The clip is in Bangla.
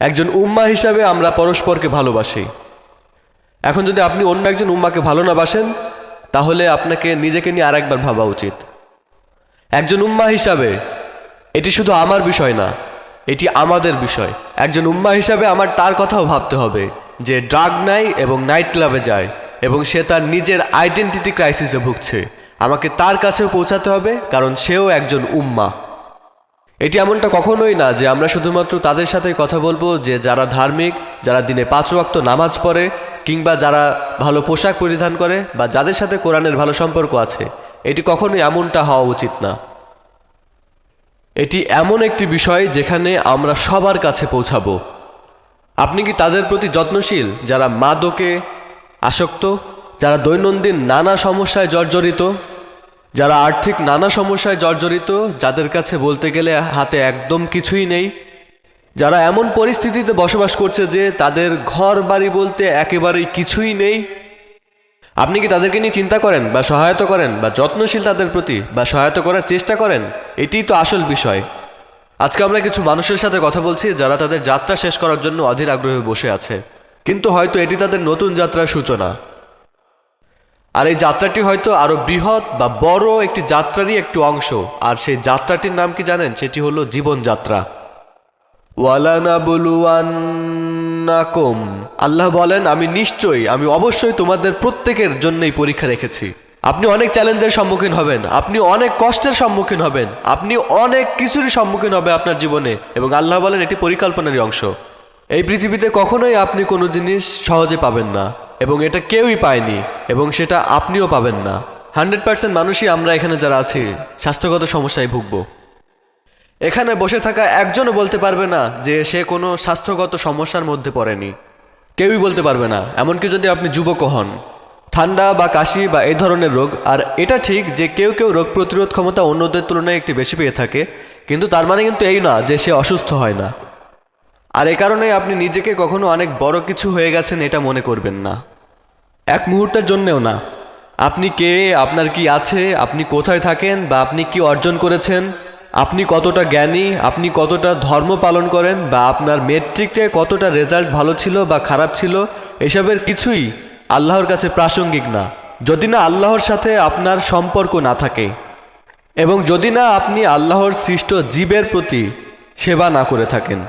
একজন উম্মাহ হিসাবে আমরা পরস্পরকে ভালোবাসি। এখন যদি আপনি অন্য একজন উম্মাকে ভালো না বাসেন, তাহলে আপনাকে নিজেকে নিয়ে আরেকবার ভাবা উচিত। একজন উম্মাহ হিসাবে এটি শুধু আমার বিষয় না, এটি আমাদের বিষয়। একজন উম্মাহ হিসাবে আমার তার কথাও ভাবতে হবে যে ড্রাগ নেয় এবং নাইট ক্লাবে যায় এবং সে তার নিজের আইডেন্টিটি ক্রাইসিসে ভুগছে। আমাকে তার কাছেও পৌঁছাতে হবে, কারণ সেও একজন উম্মাহ। এটি এমনটা কখনোই না যে আমরা শুধুমাত্র তাদের সাথেই কথা বলবো যে যারা ধার্মিক, যারা দিনে 5 ওয়াক্ত নামাজ পড়ে, কিংবা যারা ভালো পোশাক পরিধান করে, বা যাদের সাথে কোরআনের ভালো সম্পর্ক আছে। এটি কখনোই এমনটা হওয়া উচিত না। এটি এমন একটি বিষয় যেখানে আমরা সবার কাছে পৌঁছাবো। আপনি কি তাদের প্রতি যত্নশীল যারা মাদকে আসক্ত, যারা দৈনন্দিন নানা সমস্যায় জর্জরিত, যারা আর্থিক নানা সমস্যায় জর্জরিত, যাদের কাছে বলতে গেলে হাতে একদম কিছুই নেই, যারা এমন পরিস্থিতিতে বসবাস করছে যে তাদের ঘর বাড়ি বলতে একেবারেই কিছুই নেই? আপনি কি তাদেরকে নিয়ে চিন্তা করেন বা সহায়তা করেন বা যত্নশীল তাদের প্রতি বা সহায়তা করার চেষ্টা করেন? এটিই তো আসল বিষয়। আজকে আমরা কিছু মানুষের সাথে কথা বলছি যারা তাদের যাত্রা শেষ করার জন্য অধীর আগ্রহে বসে আছে, কিন্তু হয়তো এটি তাদের নতুন যাত্রার সূচনা। আর এই যাত্রাটি হয়তো আরো বৃহৎ বা বড় একটি যাত্রারই একটি অংশ। আর সেই যাত্রাটির নাম কি জানেন? সেটি হলো জীবনযাত্রা। ওয়ালানাবলুয়ান্নাকুম, আল্লাহ বলেন, আমি অবশ্যই তোমাদের প্রত্যেকের জন্যই পরীক্ষা রেখেছি। আপনি অনেক চ্যালেঞ্জের সম্মুখীন হবেন, আপনি অনেক কষ্টের সম্মুখীন হবেন, আপনি অনেক কিছুরই সম্মুখীন হবে আপনার জীবনে, এবং আল্লাহ বলেন এটি পরিকল্পনারই অংশ। এই পৃথিবীতে কখনোই আপনি কোনো জিনিস সহজে পাবেন না, এবং এটা কেউই পায়নি, এবং সেটা আপনিও পাবেন না। 100% মানুষই আমরা এখানে যারা আছি স্বাস্থ্যগত সমস্যায় ভুগব। এখানে বসে থাকা একজনও বলতে পারবে না যে সে কোনো স্বাস্থ্যগত সমস্যার মধ্যে পড়েনি। কেউই বলতে পারবে না, এমনকি যদি আপনি যুবকও হন। ঠান্ডা বা কাশি বা এই ধরনের রোগ, আর এটা ঠিক যে কেউ কেউ রোগ প্রতিরোধ ক্ষমতা অন্যদের তুলনায় একটু বেশি পেয়ে থাকে, কিন্তু তার মানে কিন্তু এই না যে সে অসুস্থ হয় না। আর এই কারণে আপনি নিজেকে কখনো অনেক বড় কিছু হয়ে গেছেন এটা মনে করবেন না, এক মুহূর্তের জন্যেও না। আপনি কে, আপনার কি আছে, আপনি কোথায় থাকেন, বা আপনি কি অর্জন করেছেন, আপনি কতটা জ্ঞানী, আপনি কতটা ধর্ম পালন করেন, বা আপনার মেট্রিকে কতটা রেজাল্ট ভালো ছিল বা খারাপ ছিল, এসবের কিছুই আল্লাহর কাছে প্রাসঙ্গিক না, যদি না আল্লাহর সাথে আপনার সম্পর্ক না থাকে, এবং যদি না আপনি আল্লাহর সৃষ্ট জীবের প্রতি সেবা না করে থাকেন।